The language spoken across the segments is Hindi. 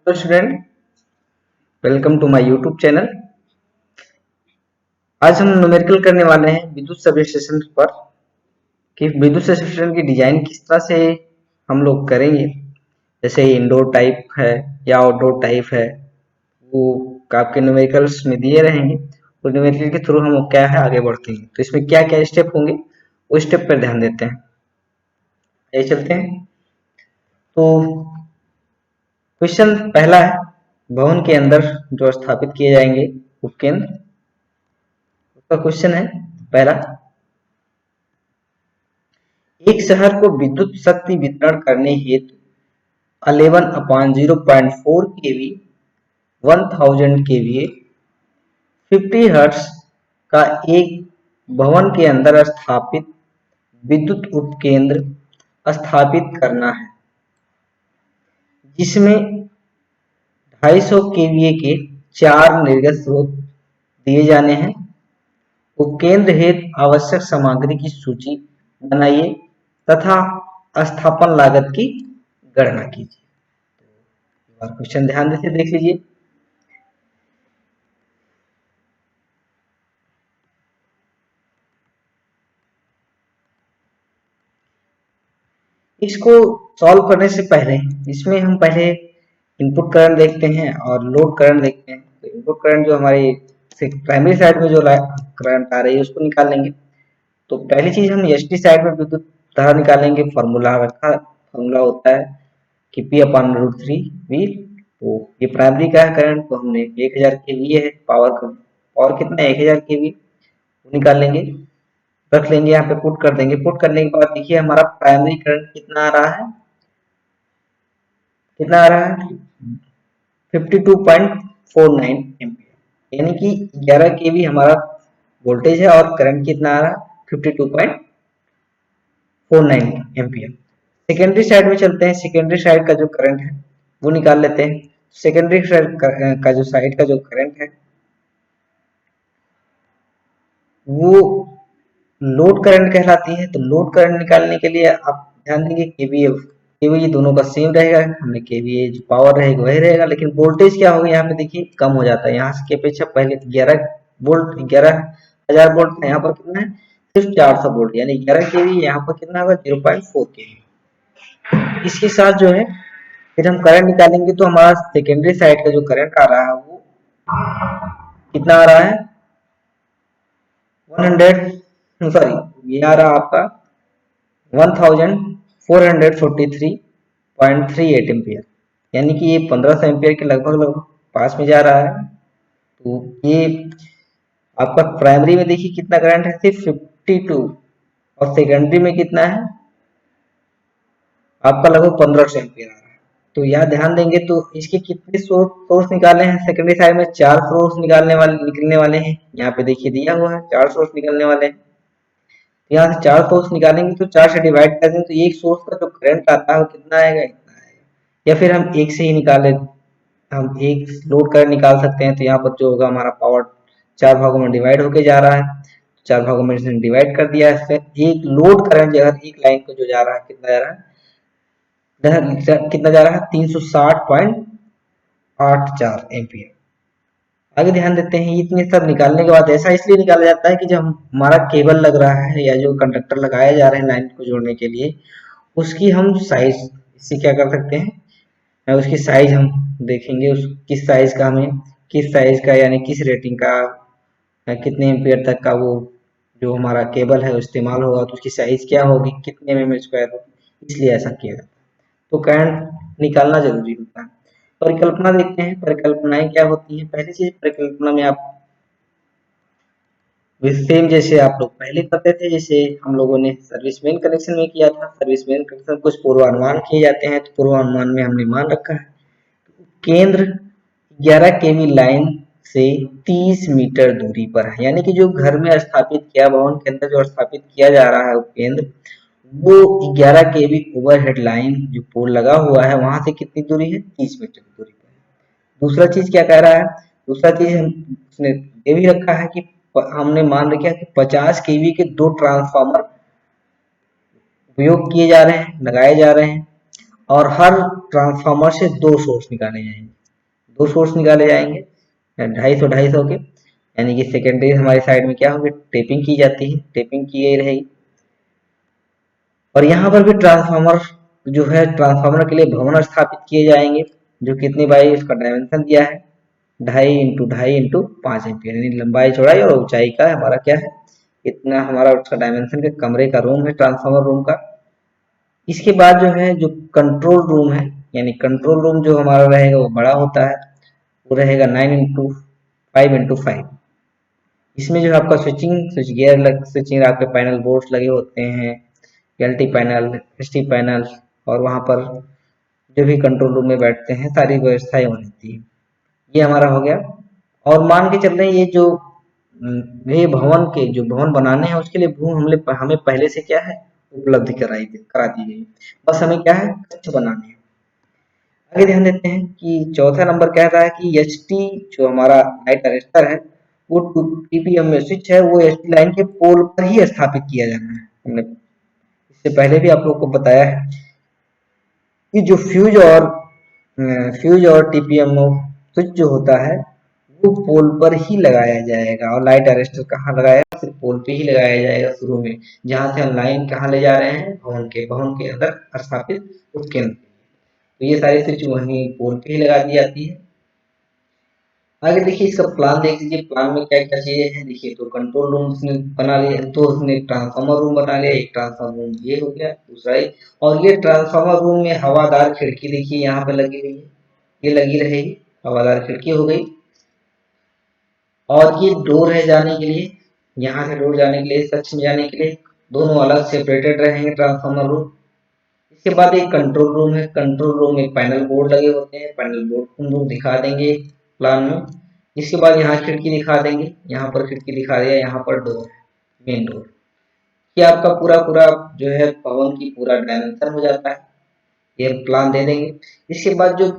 Hello student, welcome to my YouTube channel. आज हम न्यूमेरिकल करने वाले हैं विद्युत सब स्टेशन पर कि विद्युत सब स्टेशन की डिजाइन किस तरह से हम लोग करेंगे। जैसे इंडोर टाइप है या आउटडोर टाइप है, वो आपके न्यूमेरिकल्स में दिए रहेंगे। और न्यूमेरिकल के थ्रू हम क्या है आगे बढ़ते हैं, तो इसमें क्या क्या स्टेप होंगे वो स्टेप पर ध्यान देते हैं। ये चलते हैं। तो क्वेश्चन पहला है, भवन के अंदर जो स्थापित किए जाएंगे उपकेंद्र, उसका क्वेश्चन है पहला। एक शहर को विद्युत शक्ति वितरण करने हेतु 11/0.4 केवी, 1000 केवीए, 50 हर्ट्ज का एक भवन के अंदर स्थापित विद्युत उपकेंद्र स्थापित करना है, जिसमें 250 केवीए के 4 निर्गत स्रोत दिए जाने हैं। उपकेंद्र हेतु आवश्यक सामग्री की सूची बनाइए तथा स्थापन लागत की गणना कीजिए। क्वेश्चन ध्यान से देख लीजिए। इसको सॉल्व करने से पहले इसमें हम पहले इनपुट करंट देखते हैं और लोड करंट देखते हैं। तो इनपुट करंट जो हमारी प्राइमरी साइड में जो करंट आ रही है उसको निकाल लेंगे। तो पहली चीज हम एसटी साइड में विद्युत धारा निकालेंगे। फॉर्मूला होता है कि P/√3V। तो ये प्राइमरी का है करंट, तो हमने 1000 केवीए है, पावर कितना है 1000 केवी, वो निकाल लेंगे, रख लेंगे, यहाँ पे पुट कर देंगे। पुट करने के बाद देखिए हमारा प्राइमरी करंट कितना आ रहा है, 52.49 एम्पियर, यानी कि 11 केवी हमारा वोल्टेज है और करंट कितना आ रहा है 52.49 एम्पियर। सेकेंडरी साइड में चलते हैं। सेकेंडरी साइड का जो करंट है वो निकाल लेते हैं। सेकेंडरी साइड का जो करंट है वो लोड करंट कहलाती है। तो लोड करंट निकालने के लिए आप ध्यान देंगे केवीए दोनों का सेम रहेगा। हमने केवीए जो पावर रहेगा वही रहेगा, लेकिन वोल्टेज क्या होगा यहाँ पे देखिए कम हो जाता है। यहाँ से की अपेक्षा पहले 11,000 वोल्ट था, यहाँ पर कितना है सिर्फ 400 वोल्ट, यानी 11 केवी, यहाँ पर कितना होगा 0.4 केवी। इसके साथ जो है फिर हम करंट निकालेंगे। तो हमारा सेकेंडरी साइड का जो करंट आ रहा है वो कितना आ रहा है 100, सॉरी ये आ रहा आपका 1443.38 एम्पियर, यानी कि ये 1500 एम्पियर के लगभग पास में जा रहा है। तो ये आपका प्राइमरी में देखिए कितना करंट है सिर्फ 52, और सेकेंडरी में कितना है आपका लगभग 1500 एम्पियर आ रहा है। तो यहाँ ध्यान देंगे तो इसके कितने सोर्स निकाले हैं। सेकेंडरी साइड में 4 सोर्स निकलने वाले हैं। यहाँ पे देखिए दिया हुआ है 4 सोर्स निकलने वाले हैं। यहाँ से 4 सोर्स निकालेंगे तो 4 से डिवाइड कर देंगे तो एक सोर्स का जो करंट आता है वो कितना आएगा, इतना आएगा। या फिर हम एक से ही निकाले, हम एक लोड करंट निकाल सकते हैं। तो यहाँ पर जो होगा हमारा पावर 4 भागों में डिवाइड होके जा रहा है, 4 भागों में डिवाइड कर दिया है। एक लोड करंट अगर एक लाइन को जो जा रहा है कितना जा रहा है, कितना जा रहा है 360.84 एम्पियर। आगे ध्यान देते हैं। इतने सब निकालने के बाद ऐसा इसलिए निकाला जाता है कि जब हमारा केबल लग रहा है या जो कंडक्टर लगाए जा रहे हैं लाइन को जोड़ने के लिए, उसकी हम साइज इससे क्या कर सकते हैं, उसकी साइज हम देखेंगे। उस किस साइज का हमें किस साइज का यानी किस रेटिंग का कितने एम्पियर तक का वो जो हमारा केबल है वो इस्तेमाल होगा, तो उसकी साइज क्या होगी, कितने mm² होगी, इसलिए ऐसा किया जाता है। तो करंट निकालना जरूरी होता है। परिकल्पना देखते हैं, परिकल्पनाएं क्या होती हैं। पहली चीज परिकल्पना में आप सेम जैसे आप लोग पहले करते थे, जैसे हम लोगों ने सर्विसमैन कनेक्शन में किया था। सर्विसमैन कनेक्शन कुछ पूर्वानुमान किए जाते हैं, तो पूर्वानुमान में हमने मान रखा है केंद्र 11 केवी लाइन से 30 मीटर दूरी पर है, यानी कि जो घर में स्थापित किया, भवन के अंदर जो स्थापित किया जा रहा है उपकेंद्र, वो 11 केवी ओवरहेड लाइन जो पोल लगा हुआ है वहां से कितनी दूरी है 30 मीटर की दूरी पर है। दूसरा चीज क्या कह रहा है, दूसरा चीज उसने ये भी रखा है कि हमने मान रखा कि 50 केवी के 2 ट्रांसफार्मर उपयोग किए जा रहे हैं, लगाए जा रहे हैं, और हर ट्रांसफार्मर से 2 सोर्स निकाले जाएंगे, 2 सोर्स निकाले जाएंगे 250-250 के, यानी कि सेकेंडरी हमारी साइड में क्या होगी, टेपिंग की जाती है, टेपिंग की गई रहेगी। और यहाँ पर भी ट्रांसफार्मर जो है, ट्रांसफार्मर के लिए भवन स्थापित किए जाएंगे, जो कितनी बाई उसका डायमेंशन दिया है, 2.5 × 2.5 एम्पियर, यानी लंबाई चौड़ाई और ऊंचाई का हमारा क्या है, इतना हमारा उसका डायमेंशन के कमरे का रूम है, ट्रांसफार्मर रूम का। इसके बाद जो है, जो कंट्रोल रूम है, यानी कंट्रोल रूम जो हमारा रहेगा वो बड़ा होता है, वो रहेगा 9 × 5 × 5। इसमें जो है आपका स्विच गियर स्विचिंग आपके पैनल बोर्ड्स लगे होते हैं, एलटी पैनल, एसटी पैनल, और वहाँ पर जो भी कंट्रोल रूम में बैठते हैं सारी व्यवस्थाएं हो रहती है। ये हमारा हो गया। और मान के चल रहे हैं, ये जो ये भवन के जो भवन बनाने हैं उसके लिए भू हमें पहले से क्या है, उपलब्ध करा दी गई, बस हमें क्या है, कच्छ बनाने हैं। आगे ध्यान देते हैं कि चौथा नंबर कह रहा है कि एच टी जो हमारा लाइट अरेस्टर है, वो टीपीएम में स्विच है, वो एच टी लाइन के पोल पर ही स्थापित किया जाना है। हमने इससे पहले भी आप लोग को बताया है कि जो फ्यूज और टीपीएम स्विच जो होता है वो पोल पर ही लगाया जाएगा, और लाइट अरेस्टर कहाँ लगाया, सिर्फ पोल पे ही लगाया जाएगा शुरू में, जहां से हम लाइन कहाँ ले जा रहे हैं, भवन के अंदर स्थापित उपकेंद्र। तो ये सारी स्विच वहीं पोल पे ही लगा दी जाती है। आगे देखिए इसका प्लान देख लीजिए, प्लान में क्या क्या चीजें हैं देखिए। तो कंट्रोल रूम उसने बना लिया, तो उसने ट्रांसफार्मर रूम बना लिया, एक ट्रांसफार्मर रूम ये हो गया, दूसरा ही। और ये ट्रांसफार्मर रूम में हवादार खिड़की देखिए यहाँ पे लगी हुई है, ये लगी रहेगी, हवादार खिड़की हो गई। और ये डोर है जाने के लिए, यहाँ से डोर जाने के लिए, कक्ष में जाने के लिए, दोनों अलग सेपरेटेड रहेंगे ट्रांसफार्मर रूम। इसके बाद एक कंट्रोल रूम है, कंट्रोल रूम में पैनल बोर्ड लगे होते हैं, पैनल बोर्ड को हम लोग दिखा देंगे प्लान में। इसके बाद यहाँ खिड़की दिखा देंगे, यहाँ पर खिड़की दिखा दिया, यहाँ पर डोर है, मेन डोर। ये आपका पूरा पूरा जो है भवन की पूरा डायमेंशन हो जाता है, ये प्लान दे देंगे। इसके बाद जो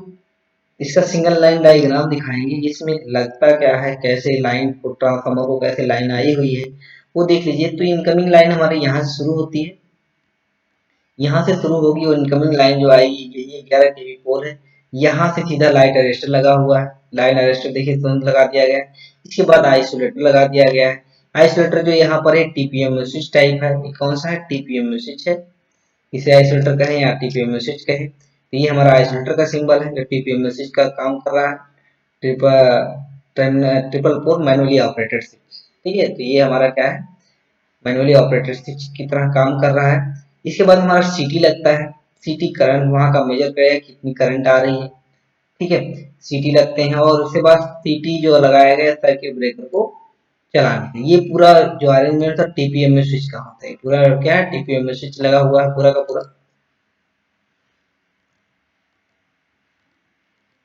इसका सिंगल लाइन डायग्राम दिखाएंगे, जिसमें लगता क्या है, कैसे लाइन को, ट्रांसफार्मर को कैसे लाइन आई हुई है वो देख लीजिए। तो इनकमिंग लाइन हमारे यहाँ से शुरू होती है, यहाँ से शुरू होगी, और इनकमिंग लाइन जो आएगी ये 11 केवी पोल है, यहाँ से सीधा लाइट अरेस्टर लगा हुआ है, लाइन अरेस्टर देखिए तुरंत लगा दिया गया है। इसके बाद आइसोलेटर लगा दिया गया है, आइसोलेटर जो यहाँ पर है टीपीएम स्विच टाइप है, ये कौन सा है, टीपीएम स्विच है, इसे आइसोलेटर कहें या टीपीएम स्विच कहें। तो ये हमारा आइसोलेटर का सिंबल है जो टीपीएम स्विच का काम कर रहा है, triple pole manually operated switch. ठीक है, तो ये हमारा क्या है, मैनुअली ऑपरेटेड स्विच की तरह काम कर रहा है। इसके बाद हमारा सीटी लगता है, सीटी करंट वहां का मेजर करेगा कितनी करंट आ रही है। ठीक है, सीटी लगते हैं, और उसके बाद सीटी जो लगाया गया सर्किट ब्रेकर को चलाने। ये पूरा जो अरेंजमेंट था टीपीएम स्विच का होता है, पूरा क्या है, टीपीएम स्विच लगा हुआ है पूरा का पूरा।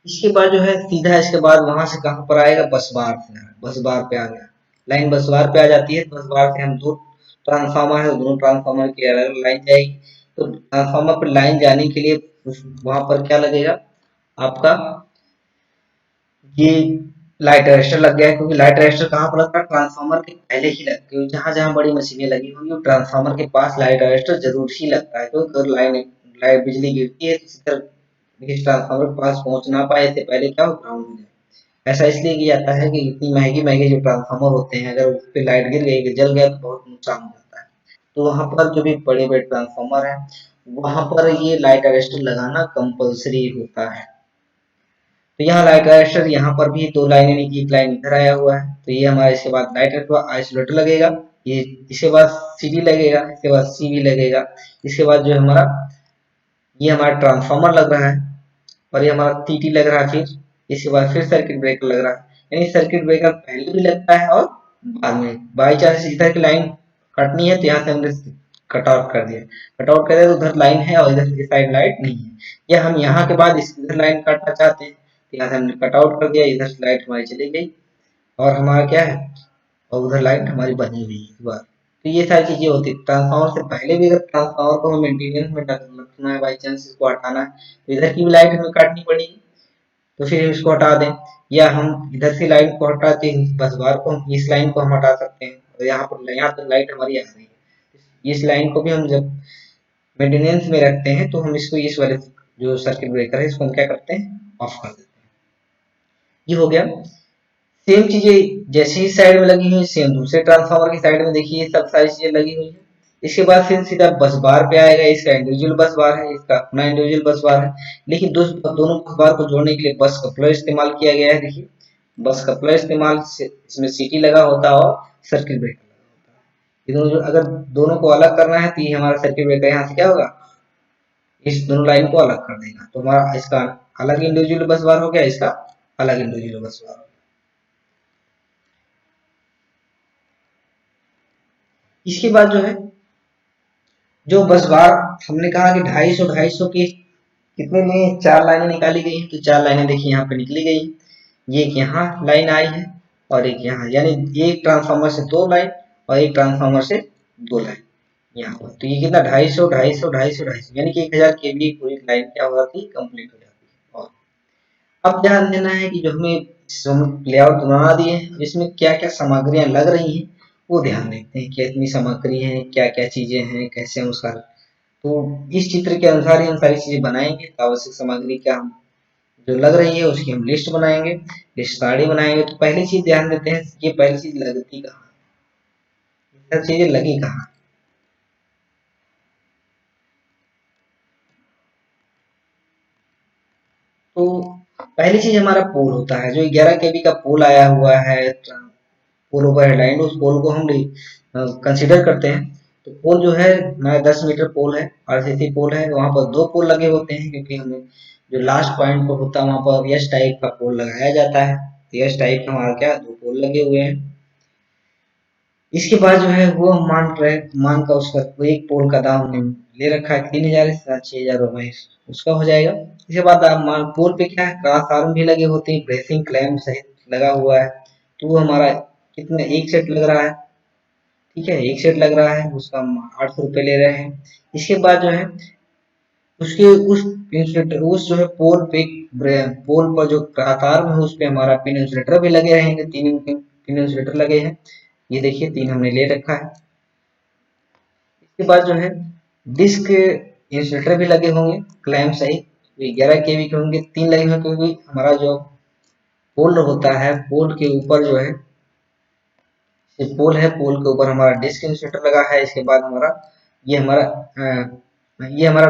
इसके बाद जो है सीधा, इसके बाद वहां से कहां पर आएगा, बस बार से, बस बार पे आ गया, लाइन बस बार पे आ जाती है। बस बार से हम दो ट्रांसफार्मर है, दोनों ट्रांसफार्मर की अलग अलग लाइन जाएगी। तो ट्रांसफार्मर पर लाइन जाने के लिए वहां पर क्या लगेगा आपका, ये लाइट अरेस्टर लग गया है, क्योंकि लाइट अरेस्टर कहाँ पर लगता है, ट्रांसफार्मर के पहले ही लगता है, जहां जहां बड़ी मशीनें लगी होंगी ट्रांसफार्मर के पास लाइट अरेस्टर जरूर ही लगता है, क्योंकि अगर लाइन लाइट बिजली गिरती है तो इस ट्रांसफार्मर के पास पहुंच ना पाए, इससे पहले क्या हो, ग्राउंड हो जाए। ऐसा इसलिए किया जाता है कि इतनी महंगी महंगे जो ट्रांसफार्मर होते हैं, अगर उस पर लाइट गिर गई, जल गया, तो बहुत नुकसान हो जाता है। तो वहां पर जो भी बड़े बड़े ट्रांसफार्मर है, वहां पर ये लाइट अरेस्टर लगाना कंपल्सरी होता है। तो यहाँ लाइट अरेस्टर, यहाँ पर भी दो लाइनें, एक लाइन इधर आया हुआ है, तो ये हमारा, इसके बाद लाइट आइसोलेटर लगेगा, ये इसके बाद सीडी लगेगा, इसके बाद सीवी लगेगा। इसके बाद जो हमारा, ये हमारा ट्रांसफार्मर लग रहा है, और ये हमारा टीटी लग रहा है, फिर इसके बाद फिर सर्किट ब्रेकर लग रहा है। यानी सर्किट ब्रेकर पहले भी लगता है और बाद में, बाई चांस इधर की लाइन कटनी है तो यहाँ से हमने कट आउट कर दिया, कट आउट कर दिया तो उधर लाइन है और इधर की साइड लाइट नहीं है, या हम यहाँ के बाद इस इधर लाइन काटना चाहते हैं तो यहाँ से हमने कट आउट कर दिया, इधर से लाइट हमारी चली गई, और हमारा क्या है, और उधर लाइट हमारी बनी हुई है। तो ये सारी चीजें होती है। ट्रांसफार्मर से पहले भी अगर ट्रांसफार्मर को हमें मेंटेनेंस में रखना है, बाई चांस इसको हटाना है, तो इधर की भी लाइट हमें काटनी पड़ेगी, तो फिर इसको हटा दें, या हम इधर से लाइन को हटा के बस बार को, इस लाइन को हम हटा सकते हैं, और यहाँ पर लाइट हमारी आ रही है, इस लाइन को भी हम जब मेंटेनेंस में रखते हैं तो हम इसको इस वाले जो सर्किट ब्रेकर है इसको हम क्या करते हैं, ऑफ कर देते हैं। ये हो गया। सेम चीजें जैसे ही साइड में लगी हुई सेम दूसरे ट्रांसफार्मर की साइड में देखिए सब सारी चीजें लगी हुई है। इसके बाद फिर सीधा बस बार पे आएगा, इसका इंडिविजुअल बस बार है, इसका अपना इंडिविजुअल बस बार है, लेकिन दोनों बस बार को जोड़ने के लिए बस कपलर इस्तेमाल किया गया है। देखिए बस कपलर इस्तेमाल से इसमें सीटी लगा होता है और सर्किट ब्रेकर लगा होता है। ये दोनों अगर दोनों को अलग करना है तो ये हमारा सर्किट ब्रेकर यहाँ से क्या होगा, इस दोनों लाइन को अलग कर देगा, तो हमारा इसका अलग इंडिविजुअल बस बार हो गया, इसका अलग इंडिविजुअल बस बार हो गया। इसके बाद जो है जो बस बार हमने कहा कि 250 की कितने में 4 लाइनें निकाली गई, तो 4 लाइनें देखिए यहाँ पे निकली गई। ये एक यहाँ लाइन आई है और एक यहाँ, यानी एक ट्रांसफार्मर से 2 लाइन और एक ट्रांसफार्मर से 2 लाइन यहाँ पर। तो ये कितना 250 250 250 250 यानी कि 1000 केवी पूरी लाइन क्या हो जाती है, कंप्लीट हो जाती है। और अब ध्यान देना है कि जो हमें लेआउट बना दिए हैं इसमें क्या क्या सामग्रियां लग रही हैं वो ध्यान देते हैं, कितनी सामग्री है, क्या क्या चीजें हैं, कैसे हम उसका, तो इस चित्र के अनुसार ही हम सारी चीजें बनाएंगे। तो आवश्यक सामग्री क्या हम जो लग रही है उसकी हम लिस्ट बनाएंगे, लिस्ट सारी बनाएंगे। तो पहली चीज ध्यान देते हैं, ये पहली चीज लगती कहाँ, सब चीजें लगी कहाँ। तो पहली चीज हमारा पोल होता है, जो 11 केवी का पोल आया हुआ है, पोल ओवर हेडलाइन, उस पोल को हम कंसिडर करते हैं। तो पोल जो है हमारा 10 मीटर पोल है, आरसीसी पोल है, वहां पर 2 पोल लगे होते हैं, क्योंकि हमें जो लास्ट पॉइंट पर होता है वहां पर यस टाइप का पोल लगाया जाता है। यस टाइप का हमारा क्या 2 पोल लगे हुए हैं। इसके बाद जो है वो मान का उसका वो एक पोल का दाम हमने ले रखा है 3000 से 6000 रुपए उसका हो जाएगा। इसके बाद आप मान पोल पे क्या है, क्रॉस आर्म भी लगे होते हैं, ब्रेसिंग क्लैंप सहित लगा हुआ है। तो वो हमारा कितना एक सेट लग रहा है, ठीक है, एक सेट लग रहा है, उसका हम 800 रुपये ले रहे हैं। इसके बाद जो है उसके उस इंसुलेटर उस जो है पोल पे पोल पर जो आकार में है उस पे हमारा पिन इंसुलेटर भी लगे रहेंगे, तीन पिन इंसुलेटर लगे हैं। ये देखिए 3 हमने ले रखा है। इसके बाद जो है डिस्क इंसुलेटर भी लगे होंगे क्लैंप सहित, 11 केवी के होंगे, 3 लगे होंगे, क्योंकि हमारा जो पोल होता है पोल के ऊपर जो है ये पोल है, पोल के ऊपर हमारा डिस्क इंसुलेटर लगा है। इसके बाद हमारा ये हमारा ये हमारा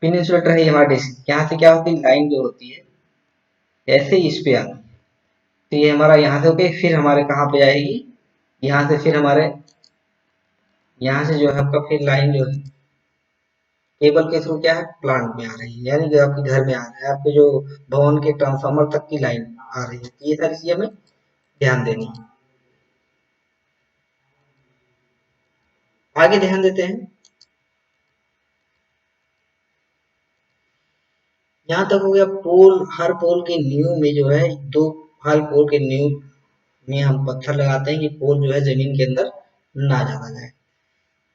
पिन इंसुलेटर है, ये हमारा डिस्क, यहाँ से क्या होती है लाइन जो होती है ऐसे इस पे आती है। तो ये हमारा यहाँ से होके फिर हमारे कहाँ पे जाएगी, यहाँ से फिर हमारे यहाँ से जो है आपका फिर लाइन जो है केबल के थ्रू क्या है प्लांट में आ रही है, यानी कि आपके घर में आ रहा है, आपके जो भवन के ट्रांसफार्मर तक की लाइन आ रही है। तो ये सारी चीजें हमें ध्यान देनी है। आगे ध्यान देते हैं, यहाँ तक हो गया पोल। हर पोल के नींव में जो है दो, हर पोल के नींव में हम पत्थर लगाते हैं कि पोल जो है जमीन के अंदर ना जाना जाए।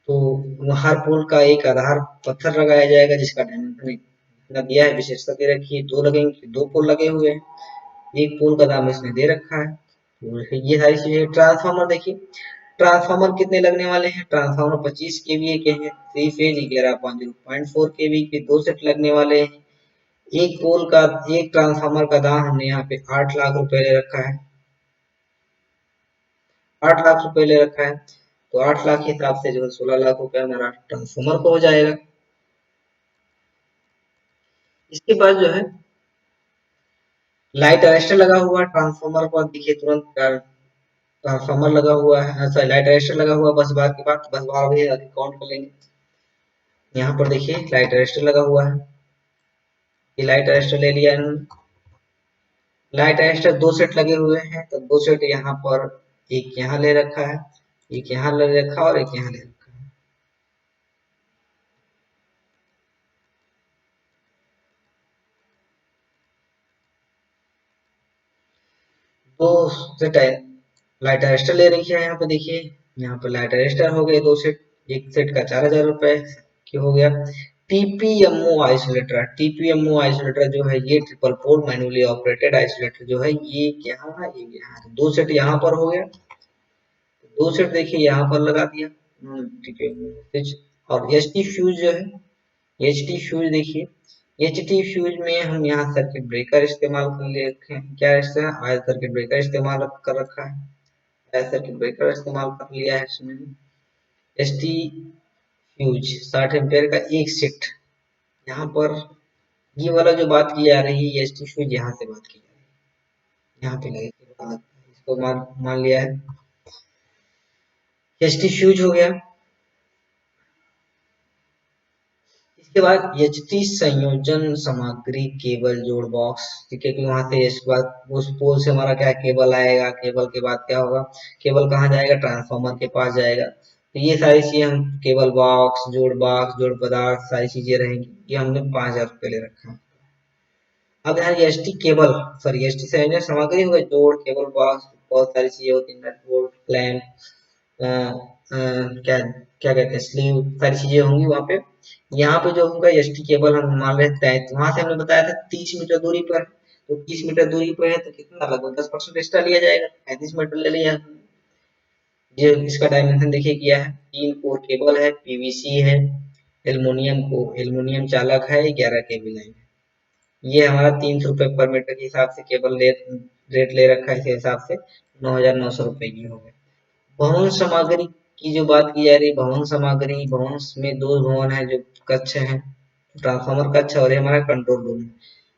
तो हर पोल का एक आधार पत्थर लगाया जाएगा, जिसका डायमेंशन इतना दिया है, विशेषता दे रखी है, 2 लगेंगे, 2 पोल लगे हुए हैं, एक पोल का दाम इसने दे रखा है। तो ये सारी चीजें। ट्रांसफार्मर देखिए, ट्रांसफार्मर कितने लगने वाले हैं, ट्रांसफार्मर 25 केवीए के हैं, 3 फेज 11.0.4 केवी के 2 सेट लगने वाले हैं। एक पोल का एक ट्रांसफार्मर का दाम हमने यहाँ पे 8 लाख रुपए ले रखा है, 8 लाख रुपए ले रखा है। तो 8 लाख के हिसाब से जो है 16 लाख रुपए हमारा ट्रांसफार्मर को हो जाएगा। इसके बाद जो है लाइट अरेस्टर लगा हुआ है ट्रांसफार्मर पर, देखिए तुरंत ट्रांसफार्मर लगा हुआ है, सॉरी लाइट अरेस्टर लगा हुआ है। बस बार के बाद बस बार भी आगे काउंट कर लेंगे। यहाँ पर देखिए लाइट अरेस्टर लगा हुआ है, ये लाइट अरेस्टर ले लिया इन्होंने। लाइट अरेस्टर 2 सेट लगे हुए हैं, तो 2 सेट यहाँ पर, एक यहाँ ले रखा है, एक यहाँ ले रखा और एक यहाँ ले रखा है। दो सेट लाइट अरेस्टर ले रखी है यहाँ पे देखिए, यहाँ पे लाइट अरेस्टर हो गए 2 सेट, एक सेट का 4000 रुपए की हो गया। टीपीएमओ आइसोलेटर, टीपीएमओ आइसोलेटर जो है ये triple port manually operated isolator जो है ये यहाँ है, ये यहाँ है। 2 सेट यहाँ पर हो गया, 2 सेट देखिए यहाँ पर लगा दिया टीपीएमओ स्विच। और एचटी फ्यूज जो है, एचटी फ्यूज देखिए एच टी फ्यूज में हम यहाँ सर्किट ब्रेकर इस्तेमाल कर ले रखे हैं। क्या आया सर्किट ब्रेकर इस्तेमाल कर रखा है, आया सर्किट ब्रेकर इस्तेमाल कर लिया है इसमें। एस टी फ्यूज 60 एम्पेयर का एक सेट, यहाँ पर ये वाला जो बात की जा रही है एस टी फ्यूज यहाँ से बात की जा रही है, यहाँ पे लगे इसको मान लिया है एस टी फ्यूज हो गया। इसके बाद एचटी संयोजन सामग्री केबल जोड़ बॉक्स, ठीक है, कि वहां से इसके बाद उस पोल से हमारा क्या केबल आएगा, केबल के बाद क्या होगा, केबल कहाँ जाएगा, ट्रांसफार्मर के पास जाएगा। तो ये सारी चीजें हम केबल बॉक्स जोड़ पदार्थ सारी चीजें रहेंगी, ये हमने 5,000 रुपये ले रखा है। अब यहाँ S T cable sorry S T संयोजन सामग्री हो गई, जोड़ केबल बॉक्स बहुत सारी चीजें होती है, नट बोल्ट क्लैंप क्या क्या कहते हैं स्लीव, सारी चीजें होंगी वहां पे। यहाँ पे जो होगा एस टी केबल हम मान रहे हैं, वहां से हमने बताया था 30 मीटर दूरी पर, तो 30 मीटर दूरी पर है तो कितना लगभग 10% एक्स्ट्रा लिया जाएगा, 35 मीटर ले लिया। ये इसका डायमेंशन देखिए किया है, 3 कोर केबल है, पीवीसी है, एल्युमिनियम चालक है, 11 kV लाइन है। ये हमारा 300 रुपये पर मीटर के हिसाब से केबल रेट ले रखा है, इस हिसाब से 9,900 रुपये की हो गई। भवन सामग्री की जो बात की जा रही है, भवन सामग्री, भवन में दो भवन है जो कक्ष है, ट्रांसफार्मर कक्ष और ये हमारा कंट्रोल रूम है।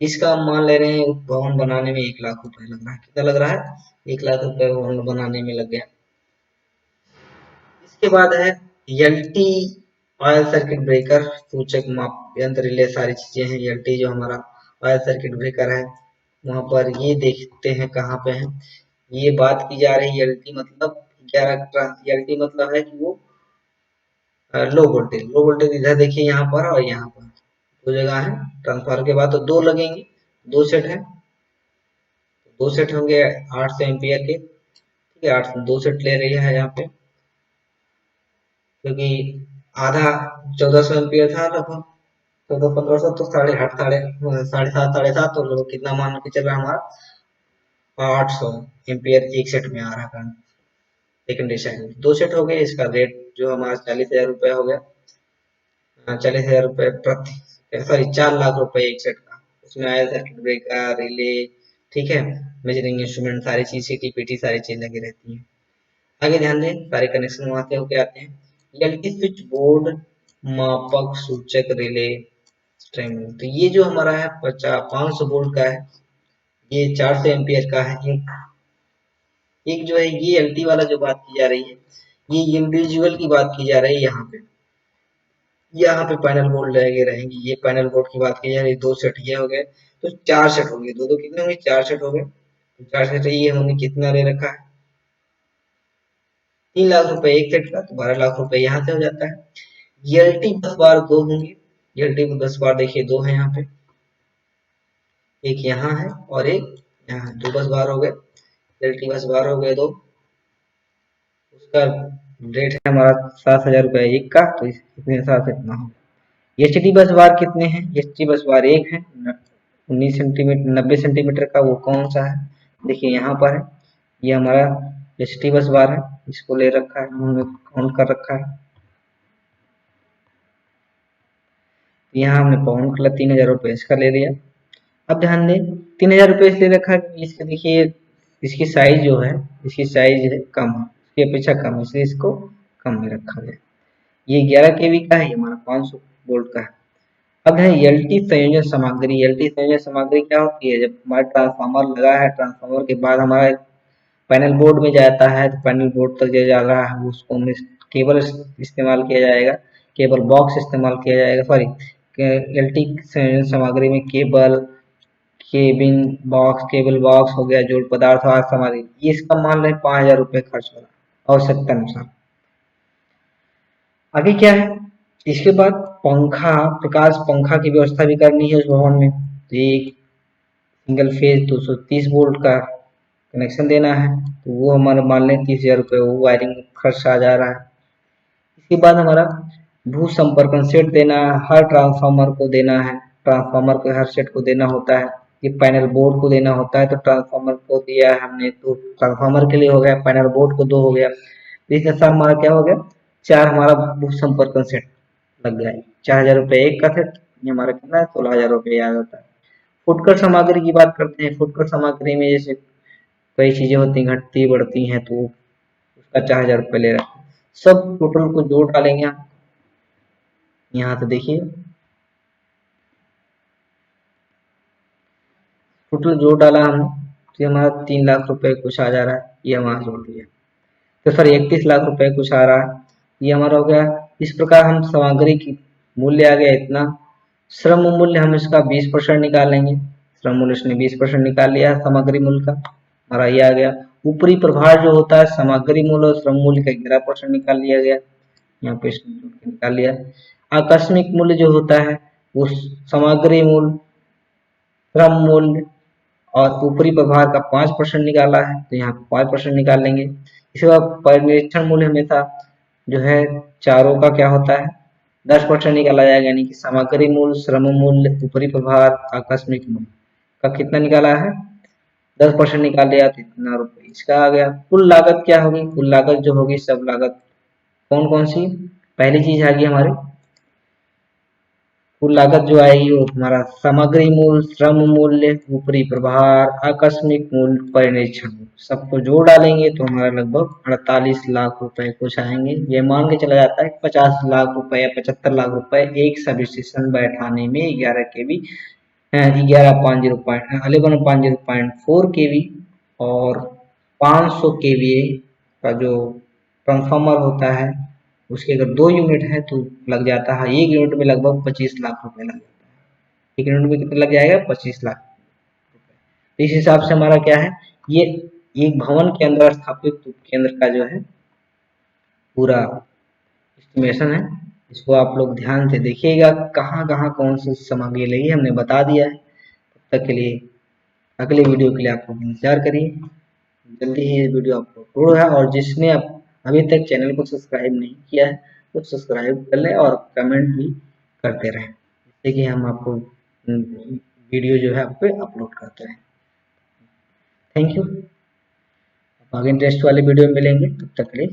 इसका हम मान ले रहे हैं भवन बनाने में 1,00,000 रुपए लग रहा है, कितना लग रहा है, 1,00,000 रुपए भवन बनाने में लग गया। इसके बाद है एलटी ऑयल सर्किट ब्रेकर, सूचक माप यंत्र रिले, सारी चीजें हैं। एलटी जो हमारा ऑयल सर्किट ब्रेकर है, वहां पर ये देखते हैं कहाँ पे है, ये बात की जा रही है एलटी मतलब 11, एलटी मतलब है कि वो लो वोल्टेज इधर देखिए यहाँ पर और यहाँ पर दो जगह है, ट्रांसफार्मर के बाद तो दो लगेंगे, दो सेट है, दो सेट होंगे 800 एम्पियर के, ठीक है, 8 दो सेट ले रही है यहाँ पे, क्योंकि आधा 1,400 एम्पियर था लगभग, 1400-1500, तो साढ़े सात तो लोग कितना मान के चल रहा है हमारा 800 एम्पियर एक सेट में आ रहा है। सेकंड साइड दो सेट हो गए, इसका रेट जो हमारा 40,000 रुपया हो गया, 40,000 रुपये प्रति सॉरी 4,00,000 रुपये एक सेट का। उसमें आया सर्किट ब्रेकर रिले, ठीक है, मेजरिंग इंस्ट्रूमेंट सारी चीज सीटी पीटी सारी चीज लगी रहती है। आगे ध्यान दें सारे कनेक्शन वहां से होके आते हैं। एलटी स्विच बोर्ड, मापक, सूचक, रिले, स्ट्रिंग, तो ये जो हमारा है 500 वोल्ट का है, ये 400 एम्पियर का है। एक जो है ये एलटी वाला जो बात की जा रही है, ये इंडिविजुअल की बात की जा रही है। यहाँ पे पैनल बोर्ड लगे रहेंगे, ये पैनल बोर्ड की बात की जा रही है, दो सेट ये हो गए, तो 4 सेट होंगे, दो दो कितने होंगे, 4 सेट हो गए, तो 4 सेट ये होंगे, कितना ले रखा है 3,00,000 रुपए एक सेट का, तो 12,00,000 रुपए यहाँ से हो जाता है। एलटी बस बार दो होंगे, एलटी बस बार देखिए दो है यहाँ पे, एक यहाँ है और एक यहाँ है, दो बस बार हो गए, एलटी बस बार हो गए दो, उसका रेट है हमारा 7,000 रुपए एक का, तो इतने हिसाब से इतना हो। एच डी बस बार कितने हैं, एच डी बस बार एक है, 19 सेंटीमीटर 90 सेंटीमीटर का, वो कौन सा है, देखिए यहाँ पर है, ये हमारा एच डी बस बार है, इसको ले रखा है हमने, काउंट कर रखा है, यहाँ हमने पाउंड कर 3,000 रुपये इसका ले लिया। अब ध्यान दें 3,000 रुपये इसलिए रखा है, इसके देखिए इसकी साइज जो है, इसकी साइज है कम है, इसकी अपेक्षा कम है, इसलिए इसको कम में रखा गया। ये 11 kV का है, ये हमारा 500 वोल्ट का है। अब है एलटी संयोजन सामग्री, एलटी संयोजन सामग्री क्या होती है, जब हमारा ट्रांसफार्मर लगा है, ट्रांसफार्मर के बाद हमारा पैनल बोर्ड में जाता है, तो पैनल बोर्ड तक जो जा रहा है उसको हमें केबल इस्तेमाल किया जाएगा, केबल बॉक्स इस्तेमाल किया जाएगा, सॉरी एलटी संयोजन सामग्री में cable, cabin box, cable box हो गया, जोड़ पदार्थ और सामग्री, ये इसका मान रहे 5,000 रुपये खर्च हो रहा आवश्यकता अनुसार। आगे क्या है, इसके बाद पंखा, प्रकाश पंखा की व्यवस्था भी करनी है उस भवन में, तो एक सिंगल फेज 230 वोल्ट का कनेक्शन देना है, तो वो हमारे मान लें 30,000 रुपये वो वायरिंग खर्च आ जा रहा है। इसके बाद हमारा भू संपर्कन सेट देना है, हर ट्रांसफार्मर को देना है, ट्रांसफार्मर के हर सेट को देना होता है, ये पैनल बोर्ड को देना होता है, तो ट्रांसफार्मर को दिया है हमने, तो ट्रांसफार्मर के लिए हो गया, पैनल बोर्ड को दो हो गया, तो इसके साथ हमारा क्या हो गया, 4 हमारा भू संपर्कन सेट लग गया है, 4,000 रुपये एक का सेट, ये हमारा कितना है 16,000 रुपये आ जाता है। फुटकर सामग्री की बात करते हैं। फुटकर सामग्री में जैसे कई चीजें होती हैं, घटती बढ़ती हैं, तो उसका 4,000 रुपये ले रहा है। सब टोटल को जोड़ डालेंगे हम। यहाँ तो देखिए टोटल जोड़ डाला हम, तो ये हमारा 3 लाख रुपए कुछ आ जा रहा है, ये हमारा जोड़ दिया। तो सर 31 लाख रुपए कुछ आ रहा है, ये हमारा हो गया। इस प्रकार हम सामग्री की मूल्य आ गया इतना। श्रम मूल्य हम इसका 20% निकालेंगे। श्रम मूल्य इसने 20% निकाल लिया सामग्री मूल्य का, हमारा ये आ गया। ऊपरी प्रभार जो होता है सामग्री मूल्य और श्रम मूल्य का 11% निकाल लिया गया, यहाँ पे इसने निकाल लिया। आकस्मिक मूल्य जो होता है वो सामग्री मूल्य, श्रम मूल्य और ऊपरी प्रभार का 5% निकाला है, तो यहाँ 5% निकाल लेंगे। इसके बाद परिनिरीक्षण मूल्य हमेशा जो है चारों का क्या होता है 10% निकाला जाएगा, यानी कि सामग्री मूल्य, श्रम मूल्य, ऊपरी प्रभार, आकस्मिक मूल्य का कितना निकाला है 10% निकाल लिया, तो इतना रुपये इसका आ गया। कुल लागत क्या होगी, कुल लागत जो होगी सब लागत कौन कौन सी, पहली चीज आ गई हमारी कुल लागत जो आएगी वो तुम्हारा सामग्री मूल्य, श्रम मूल्य, ऊपरी प्रभार, आकस्मिक मूल्य, परिनिरीक्षण मूल्य, सबको जोड़ डालेंगे तो हमारा लगभग 48 लाख रुपए कुछ आएंगे। ये मान के चला जाता है 50 लाख रुपए या 75 लाख रुपए एक सब स्टेशन बैठाने में 11 kV 11.0.4 kV और 500 kVA का जो ट्रांसफार्मर होता है उसके अगर 2 यूनिट है तो लग जाता है, एक यूनिट में लगभग 25 लाख रुपए लग जाता है। एक यूनिट में कितना लग जाएगा 25 लाख। इस हिसाब से हमारा क्या है, ये एक भवन के अंदर स्थापित केंद्र का जो है पूरा एस्टिमेशन है। इसको आप लोग ध्यान से देखिएगा, कहाँ कहाँ कौन सी सामग्री लगी हमने बता दिया है। तब तक के लिए अगले वीडियो के लिए आप लोग इंतजार करिए, जल्दी ही ये वीडियो अपलोड है। और जिसने अभी तक चैनल को सब्सक्राइब नहीं किया है तो सब्सक्राइब कर लें और कमेंट भी करते रहें, जिससे कि हम आपको वीडियो जो है आप पे अपलोड करते रहें। Thank you. आगे इंटरेस्ट वाले वीडियो में मिलेंगे, तब तक के लिए